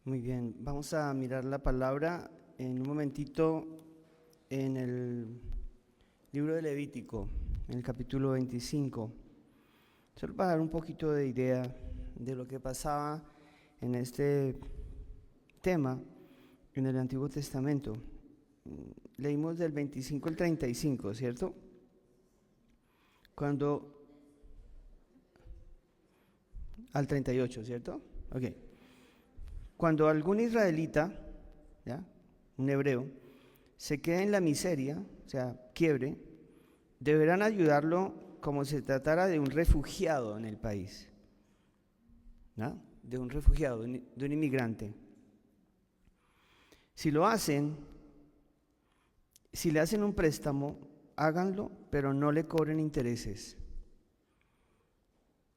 Muy bien, vamos a mirar la palabra en un momentito en el libro de Levítico, en el capítulo 25. Solo para dar un poquito de idea de lo que pasaba en este tema en el Antiguo Testamento. Leímos del 25 al 35, ¿cierto? Cuando al 38, ¿cierto? Ok. Cuando algún israelita, ¿ya? Un hebreo, se quede en la miseria, o sea, quiebre, deberán ayudarlo como si se tratara de un refugiado en el país, ¿no? De un refugiado, de un inmigrante. Si lo hacen, si le hacen un préstamo, háganlo, pero no le cobren intereses.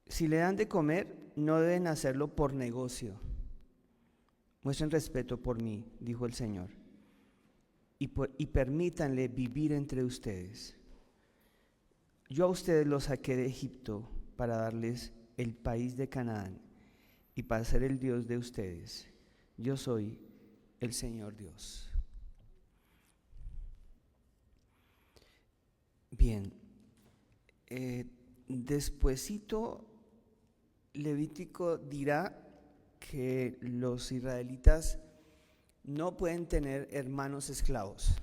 Si le dan de comer, no deben hacerlo por negocio. Muestren respeto por mí, dijo el Señor, y permítanle vivir entre ustedes. Yo a ustedes los saqué de Egipto para darles el país de Canaán y para ser el Dios de ustedes. Yo soy el Señor Dios. Bien, despuesito Levítico dirá que los israelitas no pueden tener hermanos esclavos,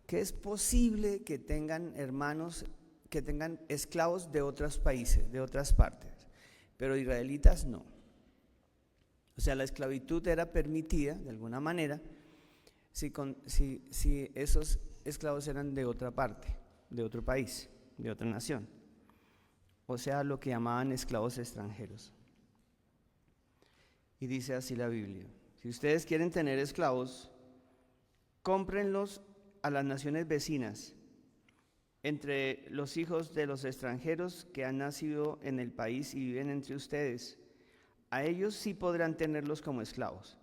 que es posible que tengan hermanos, que tengan esclavos de otros países, de otras partes, pero israelitas no. O sea, la esclavitud era permitida de alguna manera si esos esclavos eran de otra parte, de otro país, de otra nación. O sea, lo que llamaban esclavos extranjeros. Y dice así la Biblia: si ustedes quieren tener esclavos, cómprenlos a las naciones vecinas, entre los hijos de los extranjeros que han nacido en el país y viven entre ustedes. A ellos sí podrán tenerlos como esclavos,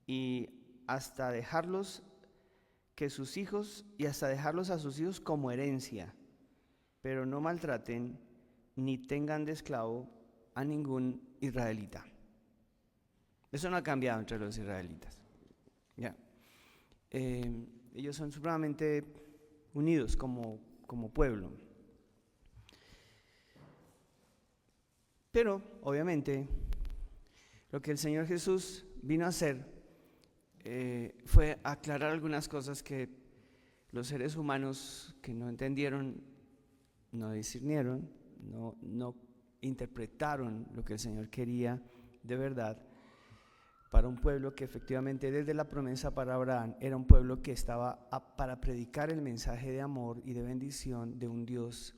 y hasta dejarlos que sus hijos, y hasta dejarlos a sus hijos como herencia, pero no maltraten ni tengan de esclavo a ningún israelita. Eso no ha cambiado entre los israelitas. Ya. Ellos son supremamente unidos como pueblo. Pero, obviamente, lo que el Señor Jesús vino a hacer fue aclarar algunas cosas que los seres humanos que no entendieron, no discernieron, no interpretaron lo que el Señor quería de verdad para un pueblo que efectivamente desde la promesa para Abraham era un pueblo que estaba para predicar el mensaje de amor y de bendición de un Dios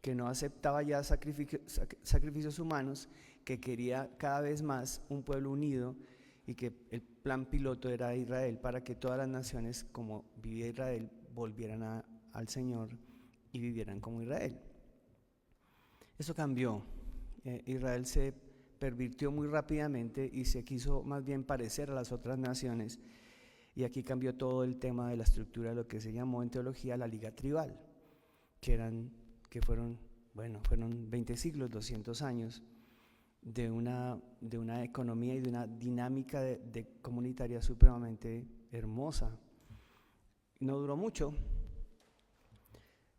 que no aceptaba ya sacrificios humanos, que quería cada vez más un pueblo unido, y que el plan piloto era Israel, para que todas las naciones, como vivía Israel, volvieran al Señor y vivieran como Israel. Eso cambió. Israel se pervirtió muy rápidamente y se quiso más bien parecer a las otras naciones, y aquí cambió todo el tema de la estructura de lo que se llamó en teología la liga tribal, que fueron 20 siglos, 200 años de una economía y de una dinámica de comunitaria supremamente hermosa. No duró mucho,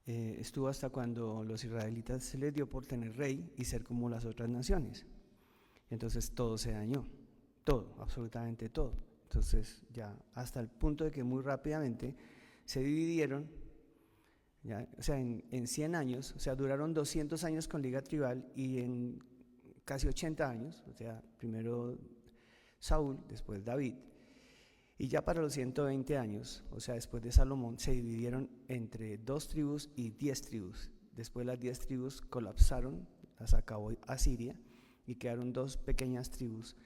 estuvo hasta cuando los israelitas se les dio por tener rey y ser como las otras naciones. Entonces todo se dañó, todo, absolutamente todo. Entonces ya hasta el punto de que muy rápidamente se dividieron, ya, o sea, en 100 años, o sea, duraron 200 años con liga tribal, y en casi 80 años, o sea, primero Saúl, después David, y ya para los 120 años, o sea, después de Salomón, se dividieron entre 2 tribus y 10 tribus. Después las 10 tribus colapsaron, las acabó Asiria, y quedaron 2 pequeñas tribus,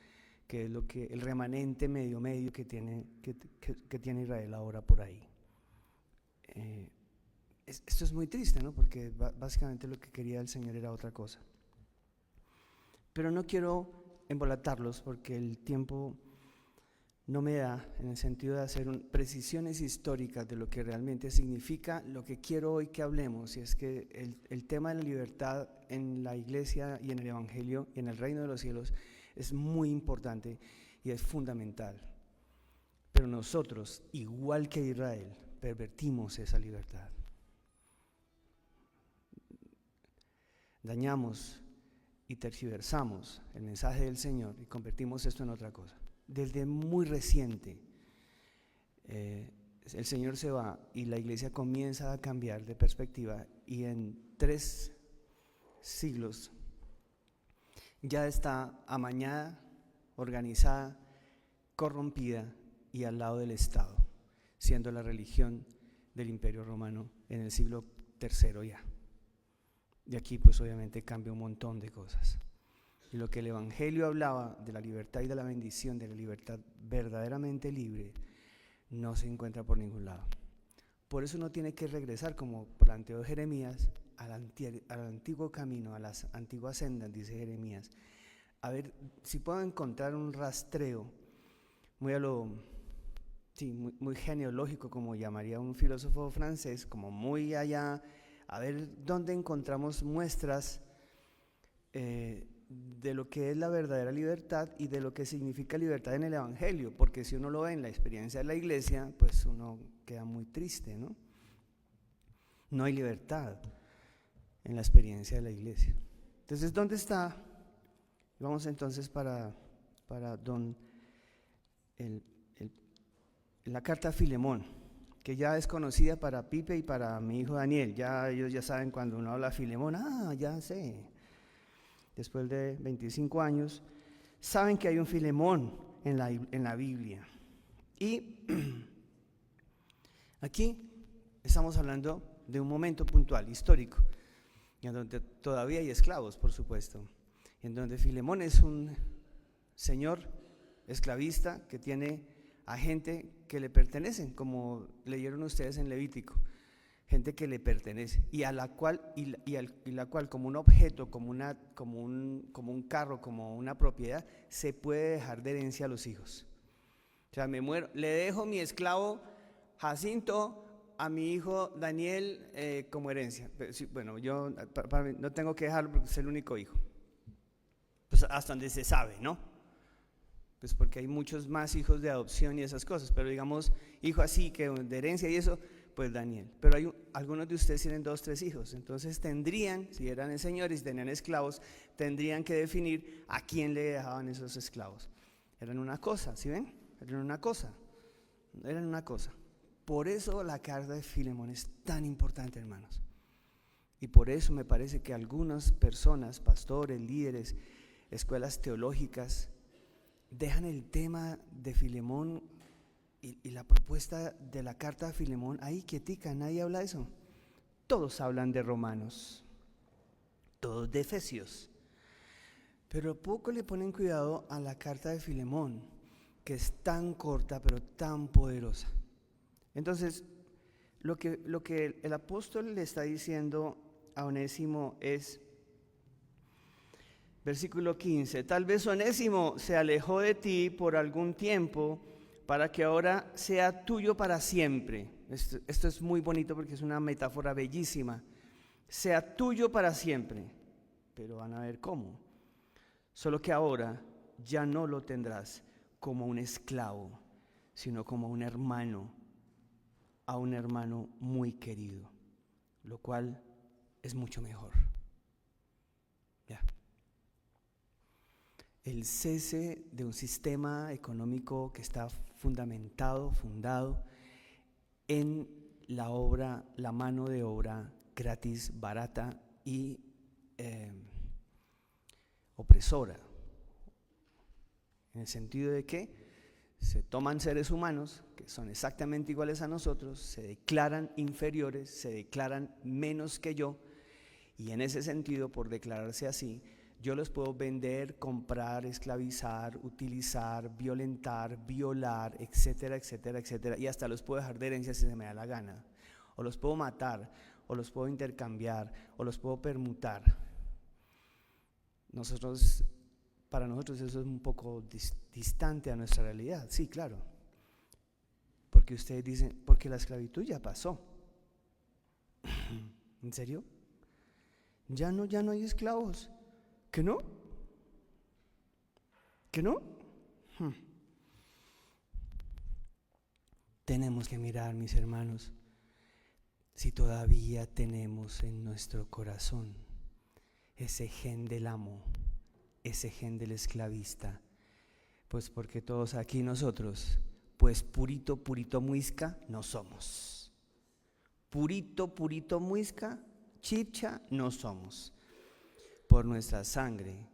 que es lo que el remanente medio que tiene Israel ahora por ahí. Esto es muy triste, ¿no? Porque básicamente lo que quería el Señor era otra cosa. Pero no quiero embolatarlos porque el tiempo no me da, en el sentido de hacer precisiones históricas de lo que realmente significa lo que quiero hoy que hablemos, y es que el tema de la libertad en la iglesia y en el evangelio y en el reino de los cielos Es muy importante y es fundamental. Pero nosotros, igual que Israel, pervertimos esa libertad. Dañamos y tergiversamos el mensaje del Señor y convertimos esto en otra cosa. Desde muy reciente, el Señor se va y la iglesia comienza a cambiar de perspectiva, y en 3 siglos ya está amañada, organizada, corrompida y al lado del Estado, siendo la religión del Imperio Romano en el siglo III ya. Y aquí pues obviamente cambia un montón de cosas. Y lo que el Evangelio hablaba de la libertad y de la bendición, de la libertad verdaderamente libre, no se encuentra por ningún lado. Por eso uno tiene que regresar, como planteó Jeremías, al antiguo camino, a las antiguas sendas, dice Jeremías. A ver si puedo encontrar un rastreo muy muy genealógico, como llamaría un filósofo francés, como muy allá, a ver dónde encontramos muestras de lo que es la verdadera libertad y de lo que significa libertad en el Evangelio, porque si uno lo ve en la experiencia de la iglesia, pues uno queda muy triste, ¿no? No hay libertad en la experiencia de la iglesia. Entonces, ¿dónde está? Vamos entonces para la carta a Filemón, que ya es conocida para Pipe y para mi hijo Daniel. Ya ellos ya saben cuando uno habla a Filemón, ya sé. Después de 25 años, saben que hay un Filemón en la Biblia. Y aquí estamos hablando de un momento puntual, histórico, en donde todavía hay esclavos, por supuesto, en donde Filemón es un señor esclavista que tiene a gente que le pertenecen, como leyeron ustedes en Levítico, gente que le pertenece y a la cual como un objeto, como un carro, como una propiedad, se puede dejar de herencia a los hijos. O sea, me muero, le dejo mi esclavo Jacinto a mi hijo Daniel como herencia. Pero, sí, bueno, yo no tengo que dejarlo porque es el único hijo. Pues hasta donde se sabe, ¿no? Pues porque hay muchos más hijos de adopción y esas cosas, pero digamos, hijo así que de herencia y eso, pues Daniel. Pero algunos de ustedes tienen 2, 3 hijos, entonces tendrían, si eran señores y tenían esclavos, tendrían que definir a quién le dejaban esos esclavos. Eran una cosa, ¿sí ven? Eran una cosa. Por eso la carta de Filemón es tan importante, hermanos. Y por eso me parece que algunas personas, pastores, líderes, escuelas teológicas, dejan el tema de Filemón y la propuesta de la carta de Filemón ahí quietica, nadie habla de eso. Todos hablan de Romanos, todos de Efesios, pero poco le ponen cuidado a la carta de Filemón, que es tan corta pero tan poderosa. Entonces, lo que el apóstol le está diciendo a Onésimo es, versículo 15, tal vez Onésimo se alejó de ti por algún tiempo para que ahora sea tuyo para siempre. Esto es muy bonito porque es una metáfora bellísima. Sea tuyo para siempre, pero van a ver cómo. Solo que ahora ya no lo tendrás como un esclavo, sino como un hermano, a un hermano muy querido, lo cual es mucho mejor. Ya. El cese de un sistema económico que está fundado en la mano de obra gratis, barata y opresora, en el sentido de que se toman seres humanos que son exactamente iguales a nosotros, se declaran inferiores, se declaran menos que yo, y en ese sentido, por declararse así, yo los puedo vender, comprar, esclavizar, utilizar, violentar, violar, etcétera, etcétera, etcétera, y hasta los puedo dejar de herencia si se me da la gana, o los puedo matar, o los puedo intercambiar, o los puedo permutar. Para nosotros eso es un poco distante a nuestra realidad, sí, claro, porque ustedes dicen, porque la esclavitud ya pasó. ¿En serio? Ya no hay esclavos. ¿Que no? ¿Que no? Tenemos que mirar, mis hermanos, si todavía tenemos en nuestro corazón ese gen del amo, ese gen del esclavista. Pues porque todos aquí nosotros, pues purito, purito muisca no somos. Purito, purito muisca, chicha no somos. Por nuestra sangre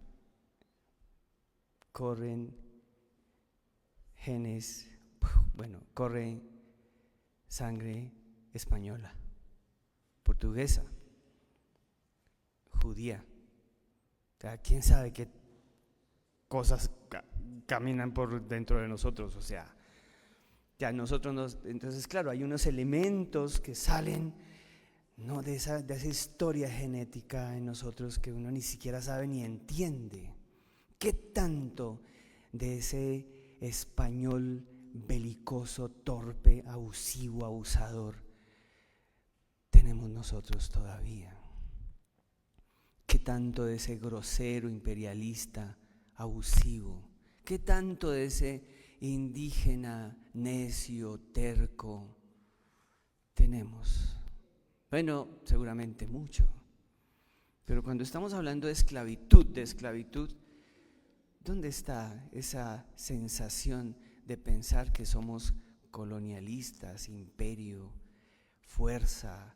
corren genes, corre sangre española, portuguesa, judía. O sea, quién sabe qué cosas caminan por dentro de nosotros. O sea, ya nosotros entonces claro, hay unos elementos que salen, ¿no?, de esa historia genética en nosotros que uno ni siquiera sabe ni entiende. ¿Qué tanto de ese español belicoso, torpe, abusivo, abusador tenemos nosotros todavía? ¿Qué tanto de ese grosero, imperialista, abusivo? ¿Qué tanto de ese indígena, necio, terco tenemos? Bueno, seguramente mucho. Pero cuando estamos hablando de esclavitud, ¿dónde está esa sensación de pensar que somos colonialistas, imperio, fuerza,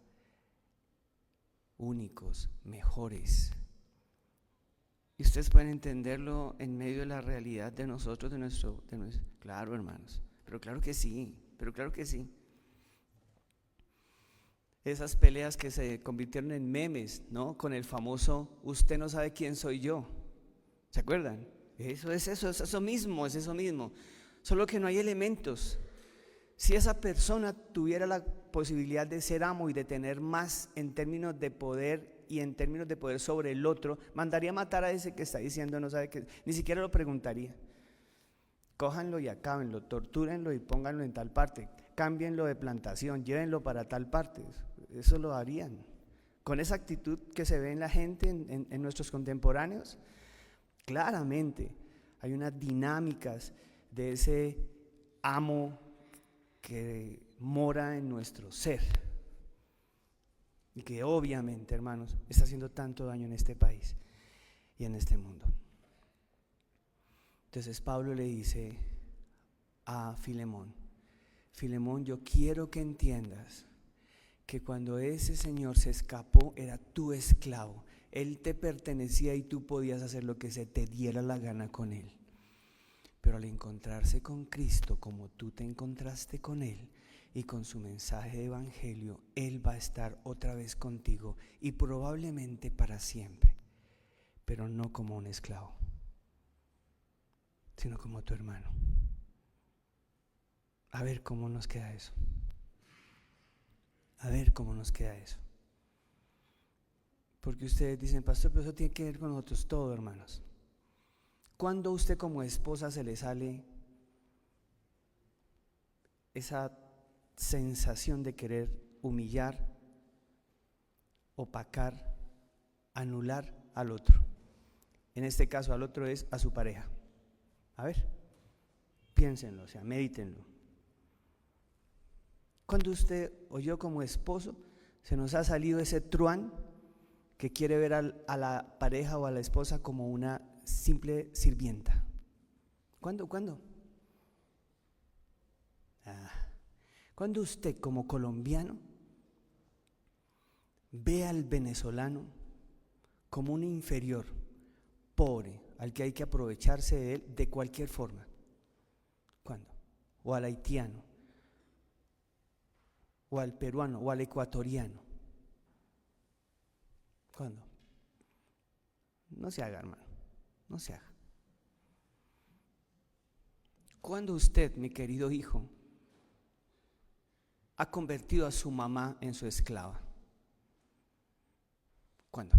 únicos, mejores? Y ustedes pueden entenderlo en medio de la realidad de nosotros, de nuestro claro, hermanos, pero claro que sí. Esas peleas que se convirtieron en memes, ¿no? Con el famoso "usted no sabe quién soy yo", ¿se acuerdan? Es eso mismo, solo que no hay elementos. Si esa persona tuviera la posibilidad de ser amo y de tener más en términos de poder y en términos de poder sobre el otro, mandaría matar a ese que está diciendo no sabe qué, ni siquiera lo preguntaría. Cójanlo y acábenlo, tortúrenlo y pónganlo en tal parte, cámbienlo de plantación, llévenlo para tal parte. Eso lo harían. Con esa actitud que se ve en la gente, en nuestros contemporáneos, claramente hay unas dinámicas de ese amo que mora en nuestro ser y que obviamente, hermanos, está haciendo tanto daño en este país y en este mundo. Entonces Pablo le dice a Filemón: Filemón, yo quiero que entiendas que cuando ese señor se escapó era tu esclavo. Él te pertenecía y tú podías hacer lo que se te diera la gana con él. Pero al encontrarse con Cristo, como tú te encontraste con Él y con su mensaje de evangelio, Él va a estar otra vez contigo y probablemente para siempre, pero no como un esclavo, sino como tu hermano. A ver cómo nos queda eso. Porque ustedes dicen: pastor, pero eso tiene que ver con nosotros todo, hermanos. ¿Cuándo a usted como esposa se le sale esa sensación de querer humillar, opacar, anular al otro? En este caso al otro es a su pareja. A ver, piénsenlo, medítenlo. Cuando usted o yo como esposo se nos ha salido ese truán que quiere ver a la pareja o a la esposa como una simple sirvienta. ¿Cuándo? Cuando usted como colombiano ve al venezolano como un inferior, pobre, al que hay que aprovecharse de él de cualquier forma. ¿Cuándo? O al haitiano, o al peruano, o al ecuatoriano. ¿Cuándo? No se haga, hermano, no se haga. Cuando usted, mi querido hijo, ha convertido a su mamá en su esclava. ¿Cuándo?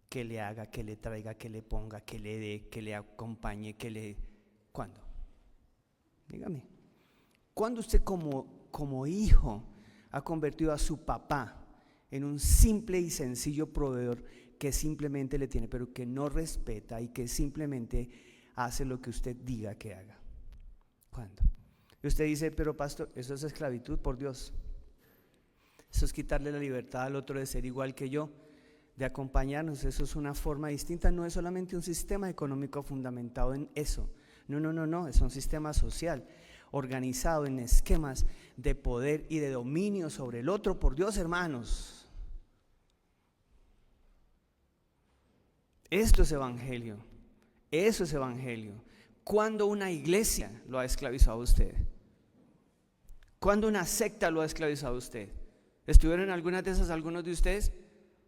Que le haga, que le traiga, que le ponga, que le dé, que le acompañe, ¿cuándo? Dígame. ¿Cuándo usted como hijo ha convertido a su papá en un simple y sencillo proveedor que simplemente le tiene, pero que no respeta y que simplemente hace lo que usted diga que haga. ¿Cuándo? Y usted dice, pero pastor, eso es esclavitud, por Dios. Eso es quitarle la libertad al otro de ser igual que yo, de acompañarnos. Eso es una forma distinta, no es solamente un sistema económico fundamentado en eso. No, es un sistema social organizado en esquemas de poder y de dominio sobre el otro, por Dios, hermanos. Esto es evangelio, eso es evangelio. ¿Cuándo una iglesia lo ha esclavizado a usted? ¿Cuándo una secta lo ha esclavizado a usted? ¿Estuvieron en algunas de esas algunos de ustedes?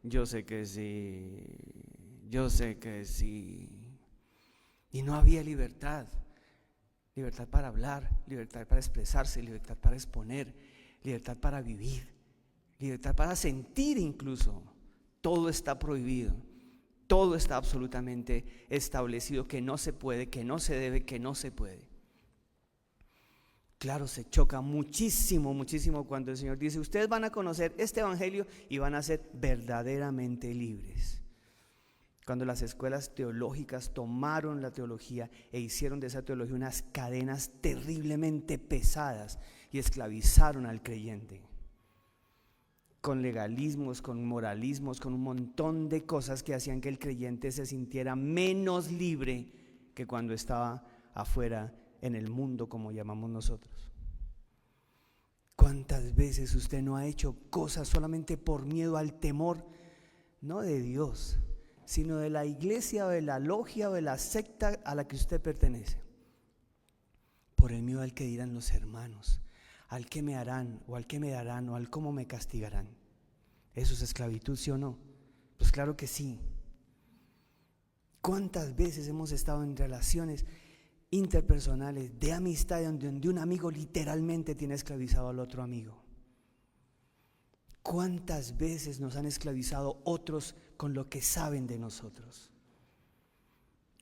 Yo sé que sí, yo sé que sí. Y no había libertad. Libertad para hablar, libertad para expresarse, libertad para exponer, libertad para vivir, libertad para sentir incluso. Todo está prohibido, todo está absolutamente establecido que no se puede, que no se debe, que no se puede. Claro, se choca muchísimo cuando el Señor dice, ustedes van a conocer este evangelio y van a ser verdaderamente libres. Cuando las escuelas teológicas tomaron la teología e hicieron de esa teología unas cadenas terriblemente pesadas y esclavizaron al creyente. Con legalismos, con moralismos, con un montón de cosas que hacían que el creyente se sintiera menos libre que cuando estaba afuera en el mundo, como llamamos nosotros. ¿Cuántas veces usted no ha hecho cosas solamente por miedo al temor, no de Dios, sino de la iglesia o de la logia o de la secta a la que usted pertenece? Por el miedo al que dirán los hermanos, al que me harán o al que me darán o al cómo me castigarán. ¿Eso es esclavitud, sí o no? Pues claro que sí. ¿Cuántas veces hemos estado en relaciones interpersonales de amistad donde un amigo literalmente tiene esclavizado al otro amigo? ¿Cuántas veces nos han esclavizado otros con lo que saben de nosotros?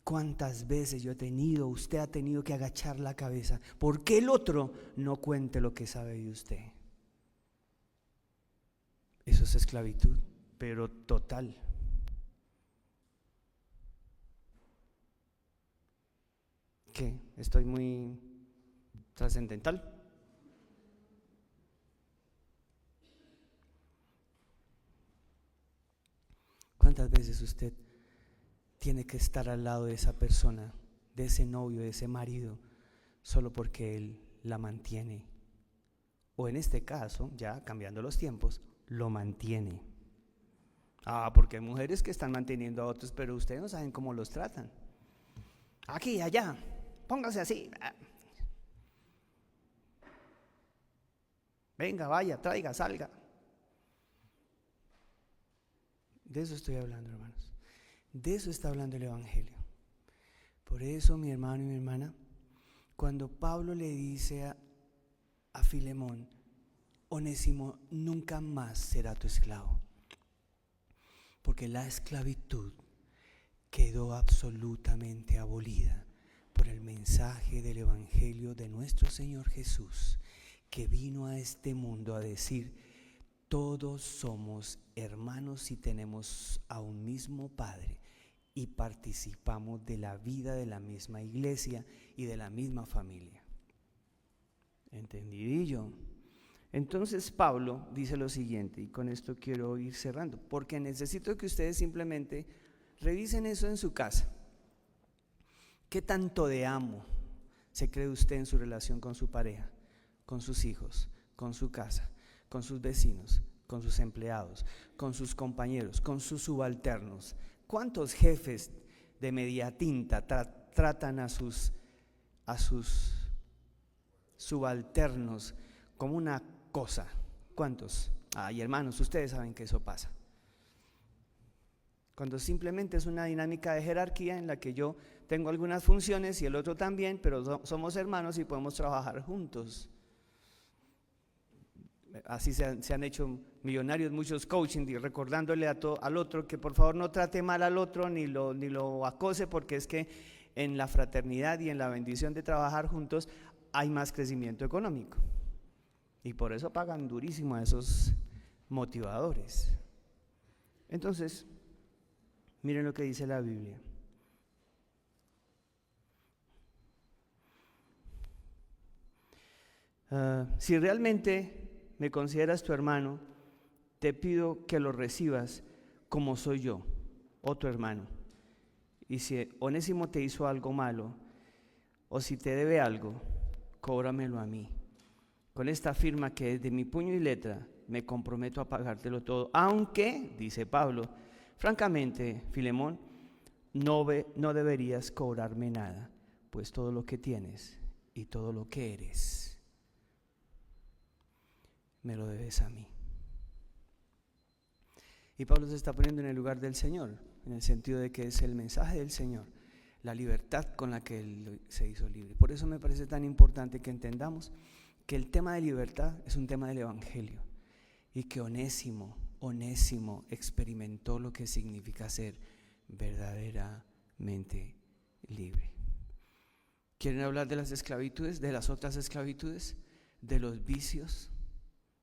¿Cuántas veces yo he tenido, usted ha tenido que agachar la cabeza porque el otro no cuente lo que sabe de usted? Eso es esclavitud, pero total. ¿Qué? ¿Estoy muy trascendental? ¿Cuántas veces usted tiene que estar al lado de esa persona, de ese novio, de ese marido, solo porque él la mantiene? O en este caso, ya cambiando los tiempos, lo mantiene. Porque hay mujeres que están manteniendo a otros, pero ustedes no saben cómo los tratan. Aquí, allá, póngase así. Venga, vaya, traiga, salga. De eso estoy hablando, hermanos. De eso está hablando el evangelio. Por eso, mi hermano y mi hermana, cuando Pablo le dice a Filemón, Onésimo nunca más será tu esclavo, porque la esclavitud quedó absolutamente abolida por el mensaje del evangelio de nuestro Señor Jesús, que vino a este mundo a decir: todos somos hermanos y tenemos a un mismo Padre y participamos de la vida de la misma iglesia y de la misma familia. ¿Entendidillo? Entonces Pablo dice lo siguiente, y con esto quiero ir cerrando, porque necesito que ustedes simplemente revisen eso en su casa. ¿Qué tanto de amo se cree usted en su relación con su pareja, con sus hijos, con su casa, con sus vecinos, con sus empleados, con sus compañeros, con sus subalternos? ¿Cuántos jefes de media tinta tratan a sus subalternos como una cosa? ¿Cuántos? Y hermanos, ustedes saben que eso pasa. Cuando simplemente es una dinámica de jerarquía en la que yo tengo algunas funciones y el otro también, pero somos hermanos y podemos trabajar juntos. Así se han hecho millonarios muchos coaching, y recordándole al otro que por favor no trate mal al otro ni lo acose, porque es que en la fraternidad y en la bendición de trabajar juntos hay más crecimiento económico. Y por eso pagan durísimo a esos motivadores. Entonces, miren lo que dice la Biblia. Si realmente me consideras tu hermano, te pido que lo recibas como soy yo, o tu hermano. Y si Onésimo te hizo algo malo, o si te debe algo, cóbramelo a mí. Con esta firma que es de mi puño y letra, me comprometo a pagártelo todo. Aunque, dice Pablo, francamente, Filemón, no deberías cobrarme nada, pues todo lo que tienes y todo lo que eres, me lo debes a mí. Y Pablo se está poniendo en el lugar del Señor, en el sentido de que es el mensaje del Señor, la libertad con la que Él se hizo libre. Por eso me parece tan importante que entendamos que el tema de libertad es un tema del Evangelio y que Onésimo experimentó lo que significa ser verdaderamente libre. ¿Quieren hablar de las esclavitudes, de las otras esclavitudes, de los vicios,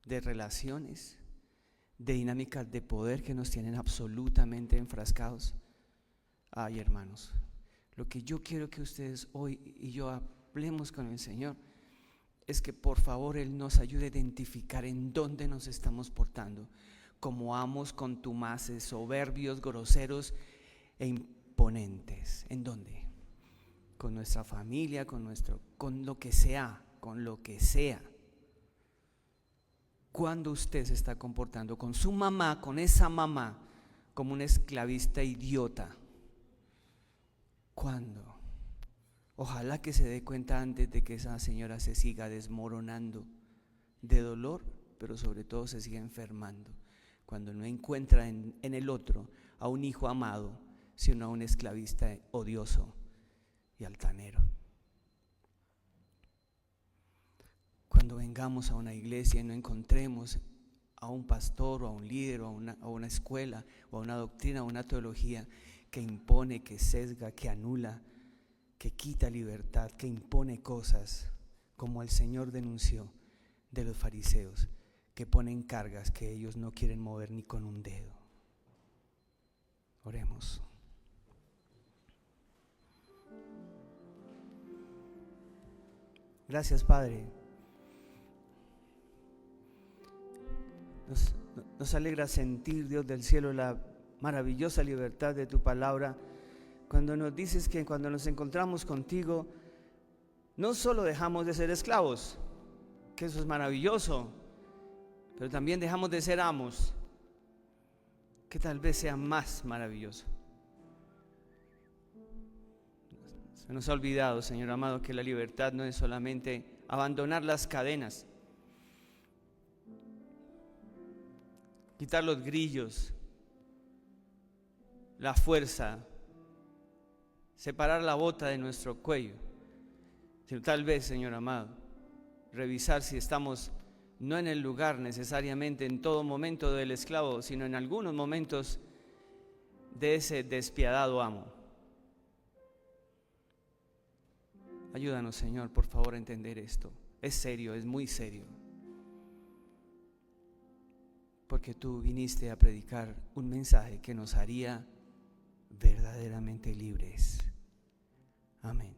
de relaciones, de dinámicas de poder que nos tienen absolutamente enfrascados? Ay, hermanos, lo que yo quiero que ustedes hoy y yo hablemos con el Señor es que por favor Él nos ayude a identificar en dónde nos estamos portando como amos contumaces, soberbios, groseros e imponentes. ¿En dónde? Con nuestra familia, con lo que sea, con lo que sea. Cuando usted se está comportando con su mamá, con esa mamá, como un esclavista idiota. ¿Cuándo? Ojalá que se dé cuenta antes de que esa señora se siga desmoronando de dolor, pero sobre todo se siga enfermando, cuando no encuentra en el otro a un hijo amado, sino a un esclavista odioso y altanero. Cuando vengamos a una iglesia y no encontremos a un pastor o a un líder o a una escuela o a una doctrina o una teología que impone, que sesga, que anula, que quita libertad, que impone cosas, como el Señor denunció de los fariseos, que ponen cargas que ellos no quieren mover ni con un dedo. Oremos. Gracias, Padre. Nos alegra sentir, Dios del cielo, la maravillosa libertad de tu palabra, cuando nos dices que cuando nos encontramos contigo, no solo dejamos de ser esclavos, que eso es maravilloso, pero también dejamos de ser amos, que tal vez sea más maravilloso. Se nos ha olvidado, Señor amado, que la libertad no es solamente abandonar las cadenas, quitar los grillos, la fuerza, separar la bota de nuestro cuello, sino tal vez, Señor amado, revisar si estamos no en el lugar necesariamente en todo momento del esclavo, sino en algunos momentos de ese despiadado amo. Ayúdanos, Señor, por favor, a entender esto. Es serio, es muy serio, porque tú viniste a predicar un mensaje que nos haría verdaderamente libres. Amén.